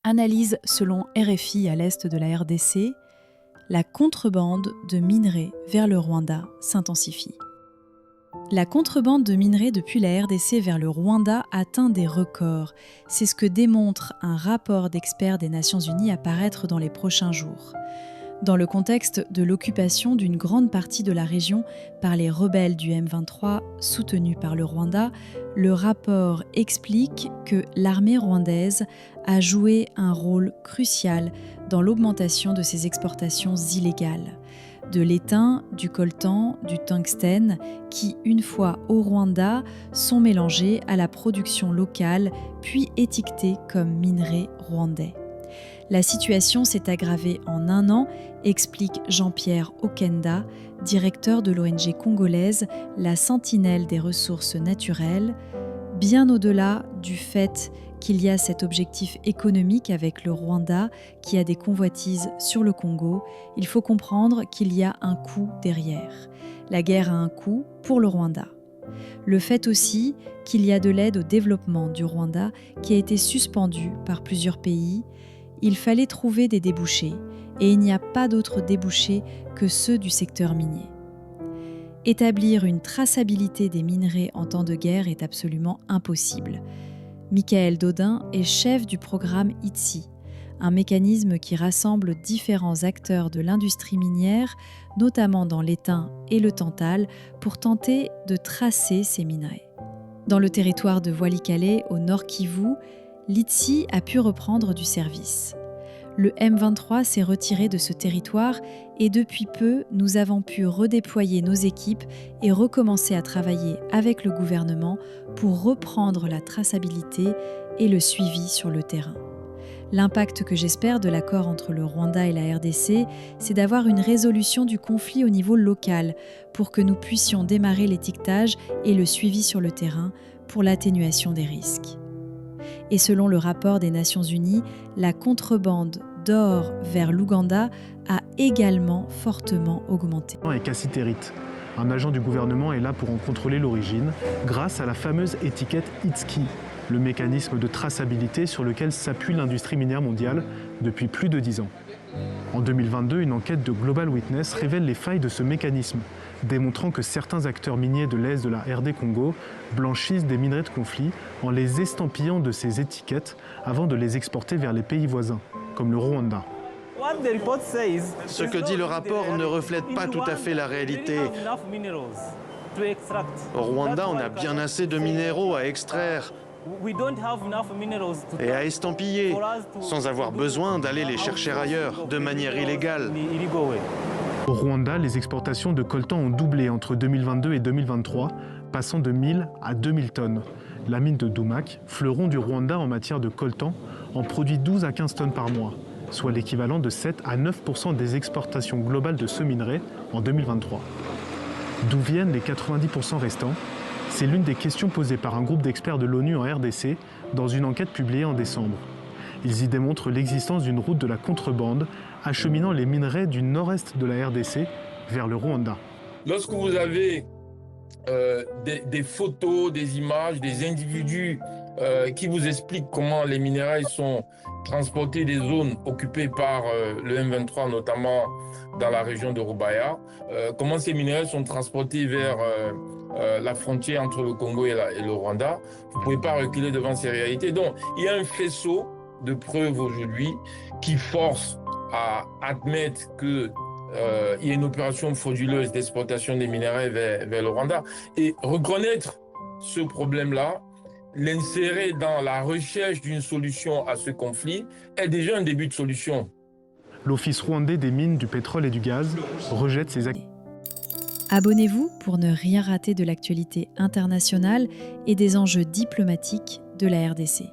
Analyse selon RFI à l'est de la RDC, la contrebande de minerais vers le Rwanda s'intensifie. La contrebande de minerais depuis la RDC vers le Rwanda atteint des records. C'est ce que démontre un rapport d'experts des Nations Unies à paraître dans les prochains jours. Dans le contexte de l'occupation d'une grande partie de la région par les rebelles du M23 soutenus par le Rwanda, le rapport explique que l'armée rwandaise a joué un rôle crucial dans l'augmentation de ses exportations illégales. De l'étain, du coltan, du tungstène, qui, une fois au Rwanda, sont mélangés à la production locale, puis étiquetés comme minerais rwandais. La situation s'est aggravée en un an, explique Jean-Pierre Okenda, directeur de l'ONG congolaise La Sentinelle des ressources naturelles. Bien au-delà du fait qu'il y a cet objectif économique avec le Rwanda qui a des convoitises sur le Congo, il faut comprendre qu'il y a un coût derrière. La guerre a un coût pour le Rwanda. Le fait aussi qu'il y a de l'aide au développement du Rwanda qui a été suspendue par plusieurs pays. Il fallait trouver des débouchés, et il n'y a pas d'autres débouchés que ceux du secteur minier. Établir une traçabilité des minerais en temps de guerre est absolument impossible. Michael Daudin est chef du programme ITSI, un mécanisme qui rassemble différents acteurs de l'industrie minière, notamment dans l'étain et le tantal, pour tenter de tracer ces minerais. Dans le territoire de Walikale, au Nord Kivu, l'ITSI a pu reprendre du service. Le M23 s'est retiré de ce territoire et depuis peu, nous avons pu redéployer nos équipes et recommencer à travailler avec le gouvernement pour reprendre la traçabilité et le suivi sur le terrain. L'impact que j'espère de l'accord entre le Rwanda et la RDC, c'est d'avoir une résolution du conflit au niveau local pour que nous puissions démarrer l'étiquetage et le suivi sur le terrain pour l'atténuation des risques. Et selon le rapport des Nations Unies, la contrebande d'or vers l'Ouganda a également fortement augmenté. Et cassitérite. Un agent du gouvernement est là pour en contrôler l'origine grâce à la fameuse étiquette ITSKI, le mécanisme de traçabilité sur lequel s'appuie l'industrie minière mondiale depuis plus de 10 ans. En 2022, une enquête de Global Witness révèle les failles de ce mécanisme, démontrant que certains acteurs miniers de l'Est de la RD Congo blanchissent des minerais de conflit en les estampillant de ces étiquettes avant de les exporter vers les pays voisins, comme le Rwanda. Ce que dit le rapport ne reflète pas tout à fait la réalité. Au Rwanda, on a bien assez de minéraux à extraire et à estampiller, sans avoir besoin d'aller les chercher ailleurs, de manière illégale. Au Rwanda, les exportations de coltan ont doublé entre 2022 et 2023, passant de 1000 à 2000 tonnes. La mine de Doumak, fleuron du Rwanda en matière de coltan, en produit 12 à 15 tonnes par mois, soit l'équivalent de 7 à 9% des exportations globales de ce minerai en 2023. D'où viennent les 90% restants ? C'est l'une des questions posées par un groupe d'experts de l'ONU en RDC dans une enquête publiée en décembre. Ils y démontrent l'existence d'une route de la contrebande acheminant les minerais du nord-est de la RDC vers le Rwanda. Lorsque vous avez des photos, des images, des individus qui vous expliquent comment les minerais sont transportés des zones occupées par le M23, notamment dans la région de Rubaya, comment ces minerais sont transportés vers la frontière entre le Congo et le Rwanda, vous ne pouvez pas reculer devant ces réalités. Donc, il y a un faisceau de preuves aujourd'hui qui force à admettre que il y a une opération frauduleuse d'exportation des minerais vers le Rwanda. Et reconnaître ce problème-là, l'insérer dans la recherche d'une solution à ce conflit, est déjà un début de solution. L'Office rwandais des mines, du pétrole et du gaz rejette ces actes. Abonnez-vous pour ne rien rater de l'actualité internationale et des enjeux diplomatiques de la RDC.